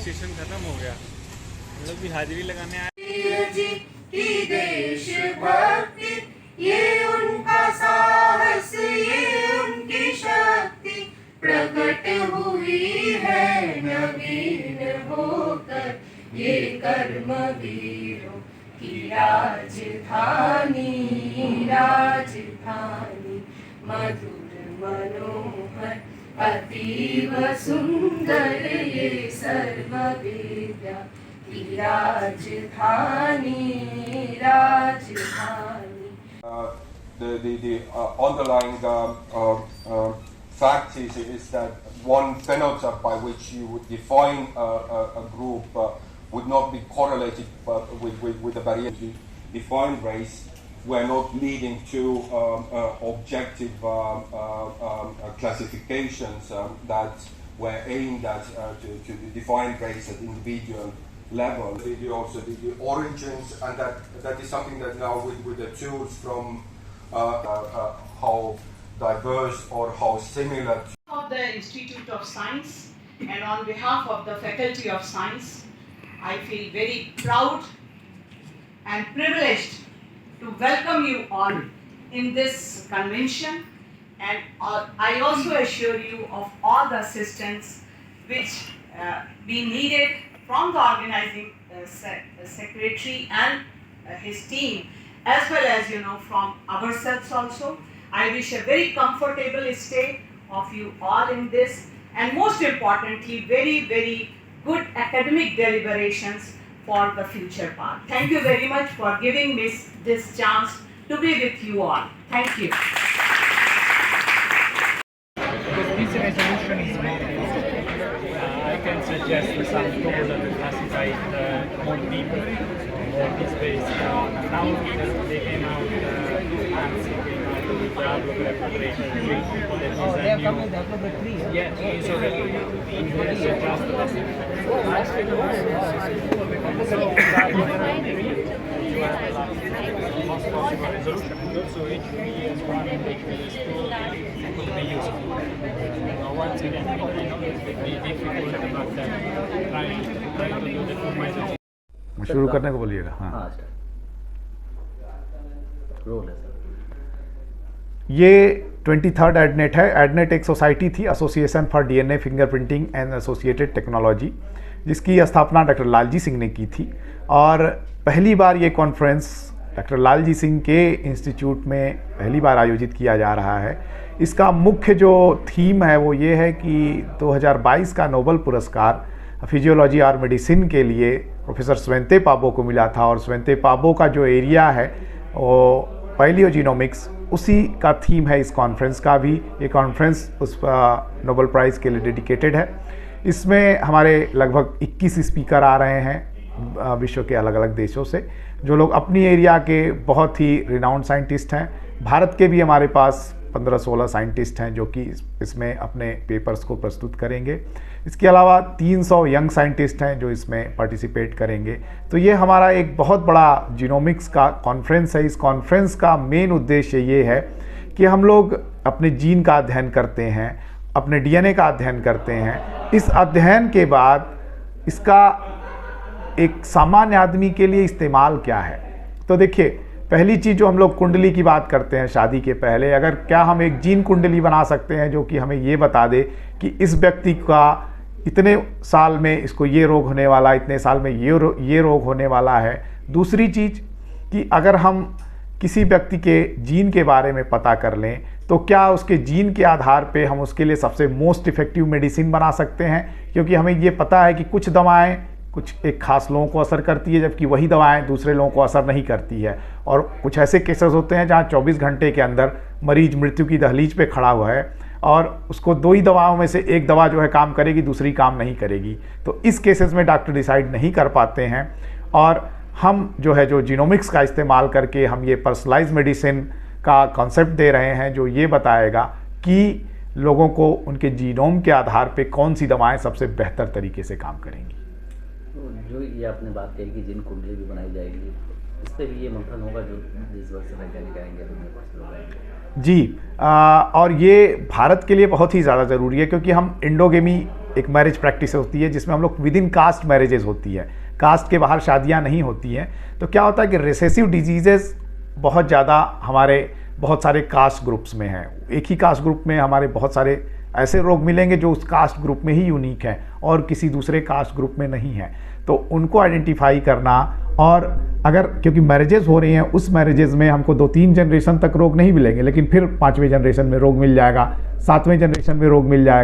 Session खत्म हो गया, हम लोग भी हाजिरी लगाने आए। देशभक्ति ये उनका साहस, ये उनकी शक्ति प्रकट हुई है नवीन होकर, ये कर्मवीरों की राजधानी, राजधानी मधुर मनोहर अतीव सुंदर, ये सर्व विद्या की राजधानी, राजधानी। The underlying fact is that one phenotype by which you would define a group would not be correlated with the barrier to define race. We're not leading to objective classifications that were aimed at to define race at individual level. Also the origins, and that is something that now with the tools from how diverse or how similar of the Institute of Science, and on behalf of the Faculty of Science, I feel very proud and privileged to welcome you all in this convention, and I also assure you of all the assistance which be needed from the organizing secretary and his team, as well as from ourselves also. I wish a very comfortable stay of you all in this, and most importantly, very, very good academic deliberations for the future path. Thank you very much for giving me this chance to be with you all. Thank you. Because this resolution is more I can suggest some tools that will classify it more deeper, more this base. Now they came out, with the outlook recuperation rate, that is a new... Yeah, it's already now. Let's adjust the so you have the most possible resolution, and also HVS1 and HVS2 will be useful. Once again, I know it will be difficult, but trying to do the formalization. शुरू करने को बोलिएगा। हाँ, role है sir. ये 23rd adnate है। Adnate एक society थी, association for DNA fingerprinting and associated technology, जिसकी स्थापना डॉक्टर लालजी सिंह ने की थी। और पहली बार ये कॉन्फ्रेंस डॉक्टर लालजी सिंह के इंस्टीट्यूट में पहली बार आयोजित किया जा रहा है। इसका मुख्य जो थीम है वो ये है कि 2022 का नोबेल पुरस्कार फिजियोलॉजी और मेडिसिन के लिए प्रोफेसर स्वेंते पाबो को मिला था, और स्वेंते पाबो का जो एरिया है वो पैलियोजीनोमिक्स, उसी का थीम है इस कॉन्फ्रेंस का भी। ये कॉन्फ्रेंस उस नोबेल प्राइज़ के लिए डेडिकेटेड है। इसमें हमारे लगभग 21 स्पीकर आ रहे हैं विश्व के अलग अलग देशों से, जो लोग अपनी एरिया के बहुत ही रिनाउंड साइंटिस्ट हैं। भारत के भी हमारे पास 15-16 साइंटिस्ट हैं जो कि इसमें अपने पेपर्स को प्रस्तुत करेंगे। इसके अलावा 300 यंग साइंटिस्ट हैं जो इसमें पार्टिसिपेट करेंगे। तो ये हमारा एक बहुत बड़ा जीनोमिक्स का कॉन्फ्रेंस है। इस कॉन्फ्रेंस का मेन उद्देश्य ये है कि हम लोग अपने जीन का अध्ययन करते हैं, अपने डीएनए का अध्ययन करते हैं। इस अध्ययन के बाद इसका एक सामान्य आदमी के लिए इस्तेमाल क्या है। तो देखिए, पहली चीज़ जो हम लोग कुंडली की बात करते हैं शादी के पहले, अगर क्या हम एक जीन कुंडली बना सकते हैं जो कि हमें ये बता दे कि इस व्यक्ति का इतने साल में इसको ये रोग होने वाला, इतने साल में ये रोग होने वाला है। दूसरी चीज़ कि अगर हम किसी व्यक्ति के जीन के बारे में पता कर लें तो क्या उसके जीन के आधार पे हम उसके लिए सबसे मोस्ट इफ़ेक्टिव मेडिसिन बना सकते हैं, क्योंकि हमें ये पता है कि कुछ दवाएं कुछ एक खास लोगों को असर करती है, जबकि वही दवाएं दूसरे लोगों को असर नहीं करती है। और कुछ ऐसे केसेस होते हैं जहां 24 घंटे के अंदर मरीज मृत्यु की दहलीज पे खड़ा हुआ है और उसको 2 ही दवाओं में से एक दवा जो है काम करेगी, दूसरी काम नहीं करेगी। तो इस केसेस में डॉक्टर डिसाइड नहीं कर पाते हैं, और हम जो है जो जीनोमिक्स का इस्तेमाल करके हम ये पर्सनलाइज मेडिसिन का कॉन्सेप्ट दे रहे हैं, जो ये बताएगा कि लोगों को उनके जीनोम के आधार पे कौन सी दवाएं सबसे बेहतर तरीके से काम करेंगी। तो जो ये आपने बात कही कि जिन कुंडली भी बनाई जाएगी, इस पर भी ये मंथन होगा जो जिस वर्ष से वैज्ञानिक आएंगे। जी, और ये भारत के लिए बहुत ही ज़्यादा ज़रूरी है, क्योंकि हम इंडोगेमी एक मैरिज प्रैक्टिस होती है जिसमें हम लोग विद इन कास्ट मैरिजेज होती है, कास्ट के बाहर शादियां नहीं होती हैं। तो क्या होता है कि रिसेसिव डिजीजेस बहुत ज़्यादा हमारे बहुत सारे कास्ट ग्रुप्स में हैं। एक ही कास्ट ग्रुप में हमारे बहुत सारे ऐसे रोग मिलेंगे जो उस कास्ट ग्रुप में ही यूनिक हैं और किसी दूसरे कास्ट ग्रुप में नहीं है। तो उनको आइडेंटिफाई करना, और अगर क्योंकि मैरिजेस हो रही हैं, उस मैरिजेस में हमको 2-3 जनरेशन तक रोग नहीं मिलेंगे, लेकिन फिर 5वें जनरेशन में रोग मिल जाएगा, 7वें जनरेशन में रोग मिल जाएगा।